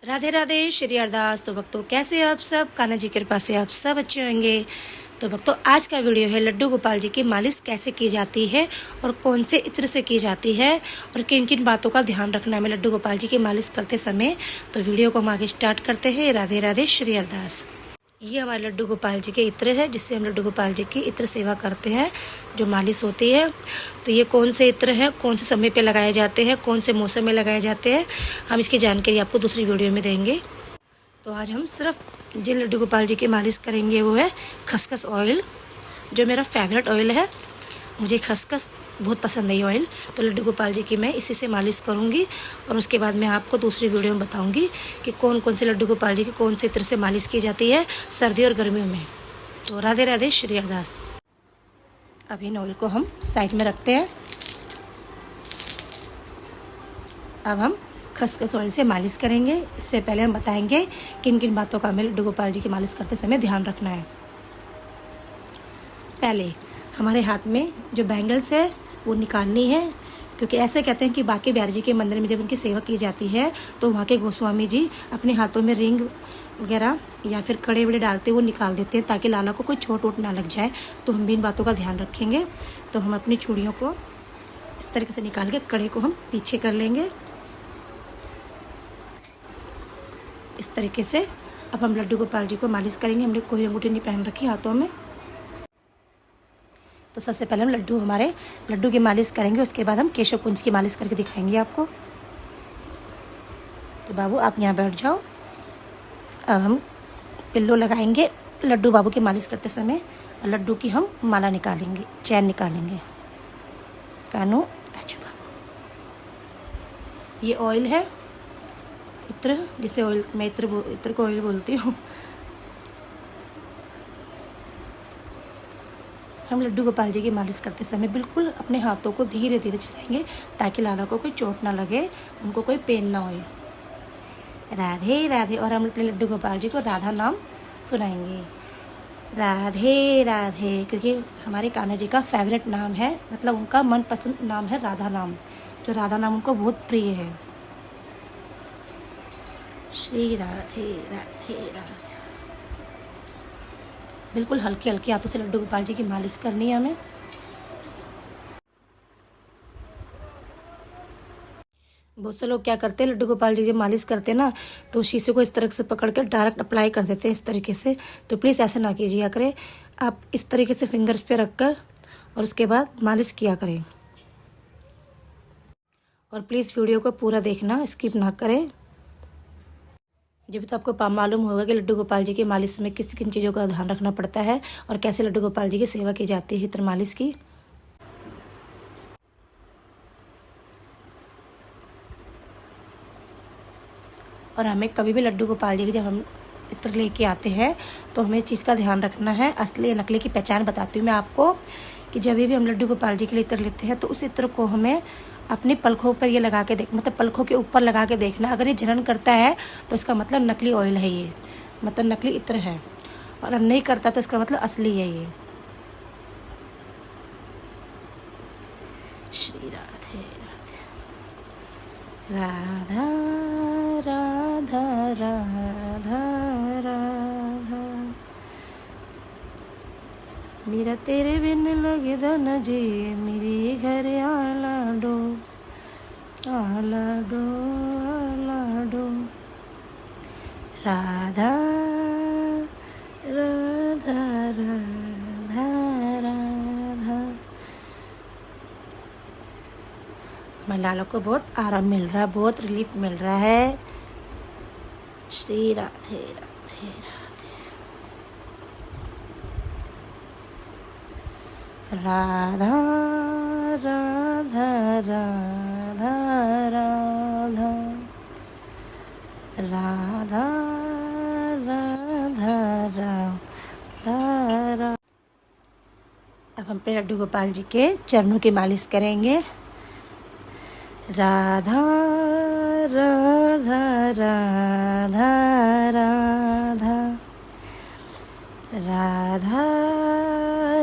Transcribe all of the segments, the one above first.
राधे राधे श्री अरदास। तो भक्तों कैसे आप सब, कान्हा जी की कृपा से आप सब अच्छे होंगे। तो भक्तों आज का वीडियो है लड्डू गोपाल जी की मालिश कैसे की जाती है और कौन से इत्र से की जाती है और किन किन बातों का ध्यान रखना है लड्डू गोपाल जी की मालिश करते समय। तो वीडियो को हम आगे स्टार्ट करते हैं। राधे राधे श्री अरदास। ये हमारे लड्डू गोपाल जी के इत्र है जिससे हम लड्डू गोपाल जी की इत्र सेवा करते हैं, जो मालिश होती है। तो ये कौन से इत्र हैं, कौन से समय पे लगाए जाते हैं, कौन से मौसम में लगाए जाते हैं, हम इसकी जानकारी आपको दूसरी वीडियो में देंगे। तो आज हम सिर्फ जिन लड्डू गोपाल जी की मालिश करेंगे वो है खसखस ऑयल, जो मेरा फेवरेट ऑयल है। मुझे खसखस बहुत पसंद है ये ऑयल। तो लड्डू गोपाल जी की मैं इसी से मालिश करूँगी और उसके बाद मैं आपको दूसरी वीडियो में बताऊँगी कि कौन कौन से लड्डू गोपाल जी की कौन से इत्र से मालिश की जाती है सर्दी और गर्मियों में। तो राधे राधे श्री अरदास। अब इन ऑयल को हम साइड में रखते हैं। अब हम खसखस ऑयल से मालिश करेंगे। इससे पहले हम बताएंगे किन किन बातों का हमें लड्डू गोपाल जी की मालिश करते समय ध्यान रखना है। पहले हमारे हाथ में जो बैंगल्स है वो निकालनी है, क्योंकि ऐसे कहते हैं कि बांके बिहारी जी के मंदिर में जब उनकी सेवा की जाती है तो वहाँ के गोस्वामी जी अपने हाथों में रिंग वगैरह या फिर कड़े वड़े डालते वो निकाल देते हैं ताकि लाला को कोई चोट वोट ना लग जाए। तो हम भी इन बातों का ध्यान रखेंगे। तो हम अपनी चूड़ियों को इस तरीके से निकाल के कड़े को हम पीछे कर लेंगे इस तरीके से। अब हम लड्डू गोपाल जी को मालिश करेंगे। हमने कोई अंगूठी नहीं पहन रखी हाथों में। तो सबसे पहले हम हमारे लड्डू की मालिश करेंगे, उसके बाद हम केशव पुंज की मालिश करके दिखाएंगे आपको। तो बाबू आप यहाँ बैठ जाओ। अब हम पिल्लो लगाएंगे लड्डू बाबू की मालिश करते समय और लड्डू की हम माला निकालेंगे, चैन निकालेंगे। कानू अच्छा बाबू, ये ऑयल है इत्र, जिसे ऑयल मैं इत्र को ऑयल बोलती हूँ। हम लड्डू गोपाल जी की मालिश करते समय बिल्कुल अपने हाथों को धीरे धीरे चलाएंगे ताकि लाला को कोई चोट ना लगे, उनको कोई पेन ना हो। राधे राधे। और हम अपने लड्डू गोपाल जी को राधा नाम सुनाएंगे, राधे राधे, क्योंकि हमारे कान्हा जी का फेवरेट नाम है, मतलब उनका मनपसंद नाम है राधा नाम, जो राधा नाम उनको बहुत प्रिय है। श्री राधे राधे राधे। बिल्कुल हल्के हल्के हाथों से लड्डू गोपाल जी की मालिश करनी है हमें। बहुत से लोग क्या करते हैं, लड्डू गोपाल जी जब मालिश करते हैं ना तो शीशे को इस तरह से पकड़ कर डायरेक्ट अप्लाई कर देते हैं इस तरीके से। तो प्लीज़ ऐसा ना कीजिए करें। आप इस तरीके से फिंगर्स पे रख कर और उसके बाद मालिश किया करें। और प्लीज़ वीडियो को पूरा देखना, स्किप ना करें। जब तो आपको मालूम होगा कि लड्डू गोपाल जी की मालिश में किन किन चीज़ों का ध्यान रखना पड़ता है और कैसे लड्डू गोपाल जी की सेवा की जाती है इत्र मालिश की। और हमें कभी भी लड्डू गोपाल जी की जब हम इत्र लेके आते हैं तो हमें इस चीज़ का ध्यान रखना है। असली या नकली की पहचान बताती हूँ मैं आपको कि जब भी हम लड्डू गोपाल जी के लिए इत्र लेते हैं तो उस इत्र को हमें अपनी पलकों पर ये लगा के मतलब पलकों के ऊपर लगा के देखना। अगर ये जलन करता है तो इसका मतलब नकली ऑयल है, ये मतलब नकली इत्र है। और अब नहीं करता तो इसका मतलब असली है ये। श्री राधे राधे। राधा राधा राधा राधा, मेरा तेरे बिन लगदा न जी, मेरी घर आला डो आला डो आला डो। राधा राधा राधा राधा। हमारे लाला को बहुत आराम मिल रहा है, बहुत रिलीफ मिल रहा है। श्री राधे राधे राधे। राधा राधा राधा राधा राधा राधा राधा। अब हम पे लड्डू गोपाल जी के चरणों की मालिश करेंगे। राधा राधा राधा राधा राधा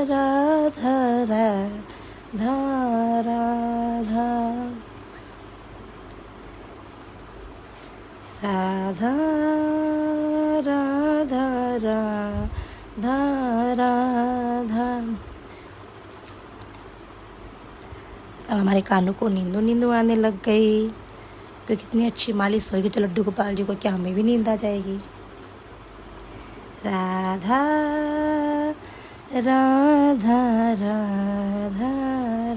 राधा राधा राधा। राधा राधा राधा राधा। अब हमारे कानों को नींदू नींदू आने लग गई, क्योंकि इतनी अच्छी मालिश होगी तो लड्डू गोपाल जी को क्या हमें भी नींद आ जाएगी। राधा राधा राधा राधा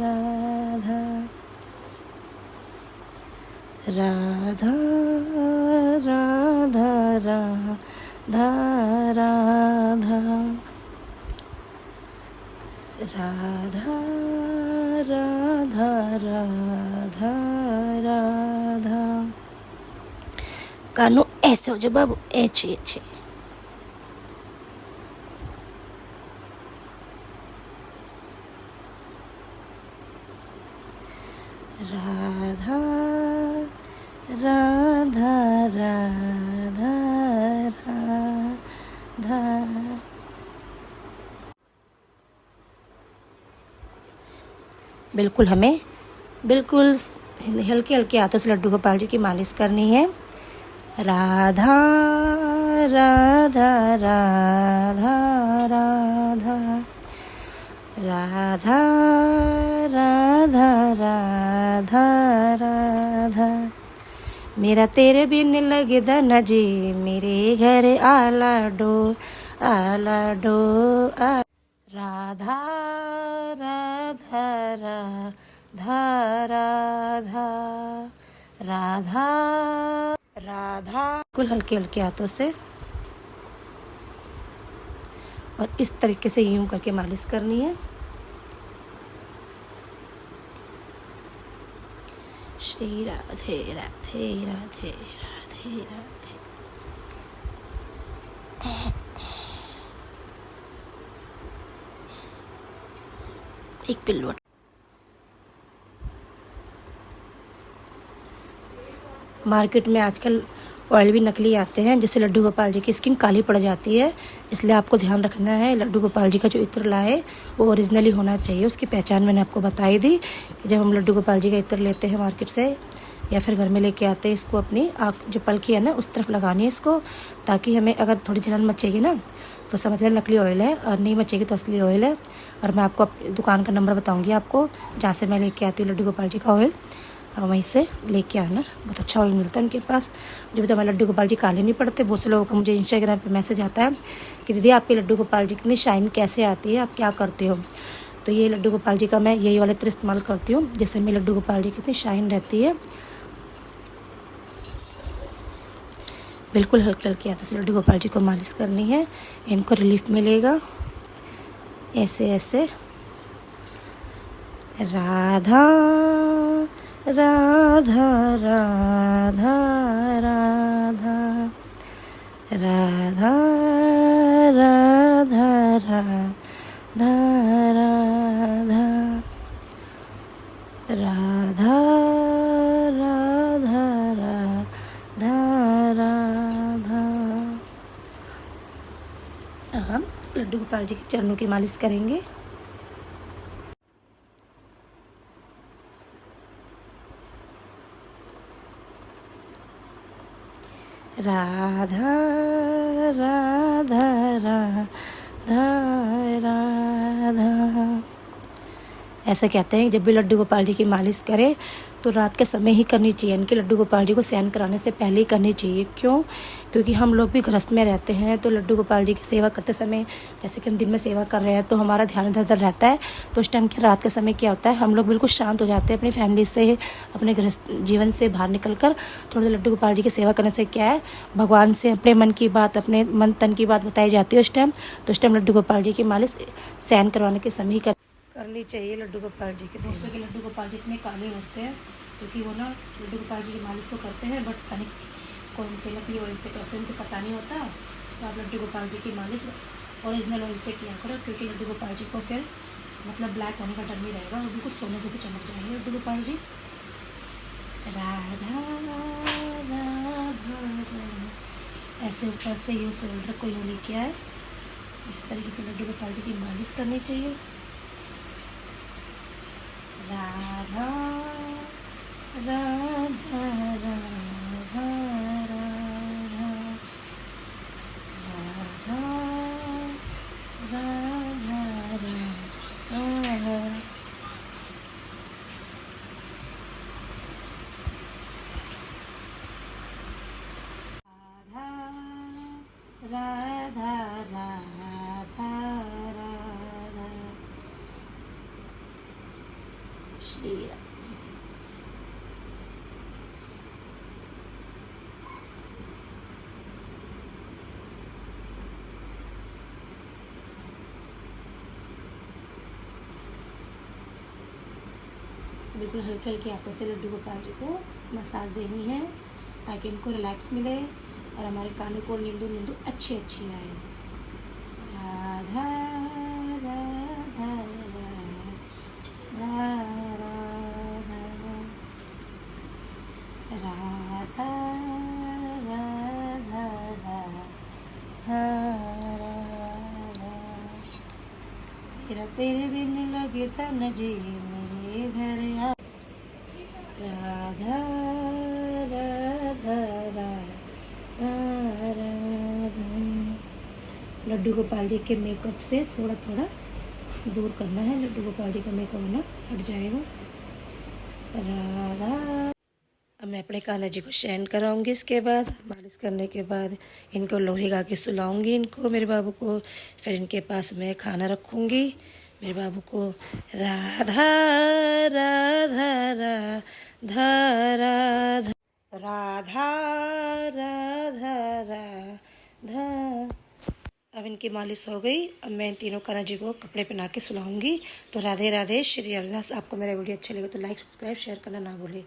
राधा राधा राधा राधा राधा राधा राधा राधा। कानू ऐसे हो जाओ बाबू, ऐसे ऐसे। राधा राधा राधा राधा। बिल्कुल हमें बिल्कुल हल्के हल्के हाथों से लड्डू गोपाल जी की मालिश करनी है। राधा राधा राधा राधा राधा राधा राधा राधा। मेरा तेरे बिन लगदा न जी, मेरे घर आला डो आला डो आ। राधा राधा राधा राधा राधा राधा। बिल्कुल हल्के हल्के हाथों से और इस तरीके से यूं करके मालिश करनी है। श्री राधे राधे राधे राधे राधे। एक पिल्लू। मार्केट में आजकल ऑयल भी नकली आते हैं, जिससे लड्डू गोपाल जी की स्किन काली पड़ जाती है। इसलिए आपको ध्यान रखना है, लड्डू गोपाल जी का जो इत्र लाए वो ओरिजिनली होना चाहिए। उसकी पहचान मैंने आपको बताई दी कि जब हम लड्डू गोपाल जी का इत्र लेते हैं मार्केट से या फिर घर में लेके आते हैं, इसको अपनी आँख जो पलकी है ना उस तरफ लगानी है इसको, ताकि हमें अगर थोड़ी जलन मचेगी ना तो समझ लें नकली ऑयल है, और नहीं मचेगी तो असली ऑयल है। और मैं आपको दुकान का नंबर बताऊँगी आपको, जहाँ से मैं लेके आती हूँ लड्डू गोपाल जी का ऑयल, वहीं से लेके आना। बहुत अच्छा ऑयल मिलता है उनके पास। जब तो हमारे लड्डू गोपाल जी काले नहीं पड़ते। बहुत से लोगों का मुझे इंस्टाग्राम पे मैसेज आता है कि दीदी आपके लड्डू गोपाल जी कितनी शाइन कैसे आती है, आप क्या करते हो। तो ये लड्डू गोपाल जी का मैं यही वाला इत्र इस्तेमाल करती हूँ, जिससे मेरे लड्डू गोपाल जी कितनी शाइन रहती है। बिल्कुल हल्के हल्के हाथों से लड्डू गोपाल जी को मालिश करनी है, इनको रिलीफ मिलेगा। ऐसे ऐसे। राधा राधा राधा राधा राधा राधा राधा राधा राधा राधा राधा राधा। हम लड्डू गोपाल जी के चरणों की मालिश करेंगे। राधा राधा राधा राधा। ऐसा कहते हैं जब भी लड्डू गोपाल जी की मालिश करें तो रात के समय ही करनी चाहिए, इनके लड्डू गोपाल जी को शयन कराने से पहले ही करनी चाहिए। क्यों? क्योंकि हम लोग भी गृहस्थ में रहते हैं, तो लड्डू गोपाल जी की सेवा करते समय जैसे कि हम दिन में सेवा कर रहे हैं तो हमारा ध्यान इधर उधर रहता है, तो उस टाइम के रात के समय क्या होता है, हम लोग बिल्कुल शांत हो जाते हैं अपनी फैमिली से, अपने गृहस्थ जीवन से बाहर निकल कर थोड़ा सा लड्डू गोपाल जी की सेवा करने से क्या है, भगवान से अपने मन की बात, अपने मन तन की बात बताई जाती है उस टाइम। तो उस टाइम लड्डू गोपाल जी की मालिश शयन करवाने के समय ही करनी चाहिए लड्डू गोपाल जी के सेवा। के लड्डू गोपाल जी इतने काले होते हैं क्योंकि वो ना लड्डू गोपाल जी की मालिश तो करते हैं बट तनिक कौन से नकली ऑयल से करते हैं उनको पता नहीं होता। तो आप लड्डू गोपाल जी की मालिश ओरिजिनल ऑयल से किया करो, क्योंकि लड्डू गोपाल जी को फिर मतलब ब्लैक होने का डर नहीं रहेगा और बिल्कुल सोने जैसे चमक जाएंगे लड्डू गोपाल जी। राधा राधा। ऐसे ऊपर से ये शोल्डर को यूँ लेके आए, इस तरीके से लड्डू गोपाल जी की मालिश करनी चाहिए। राधा राधा राधा राधा। राधा राधा राधा श्री राम। बिल्कुल हल्के हल्के हाथों से लड्डू गोपाल जी को मसाज देनी है ताकि इनको रिलैक्स मिले और हमारे कानों को नींदू नींदू अच्छी अच्छी आए। राधा राधा राधा राधा राधा राधा मेरा तेरे बिन लगे था न जी मेरे घर आ। राधा राधा राधा राधा। लड्डू गोपाल जी के मेकअप से थोड़ा थोड़ा दूर करना है, लड्डू गोपाल जी का मेकअप ना हट जाएगा। राधा। अब मैं अपने कान्हा जी को शयन कराऊंगी, इसके बाद मालिश करने के बाद इनको लोहरी गा के सुलाऊंगी, इनको मेरे बाबू को। फिर इनके पास मैं खाना रखूंगी मेरे बाबू को। राधा राधा राधा राधा राधा राधा राधा। अब इनकी मालिश हो गई। अब मैं इन तीनों कान्हा जी को कपड़े पहना के सुलाऊंगी। तो राधे राधे, श्री हरिदास। आपको मेरा वीडियो अच्छा लगे तो लाइक सब्सक्राइब शेयर करना ना भूलें।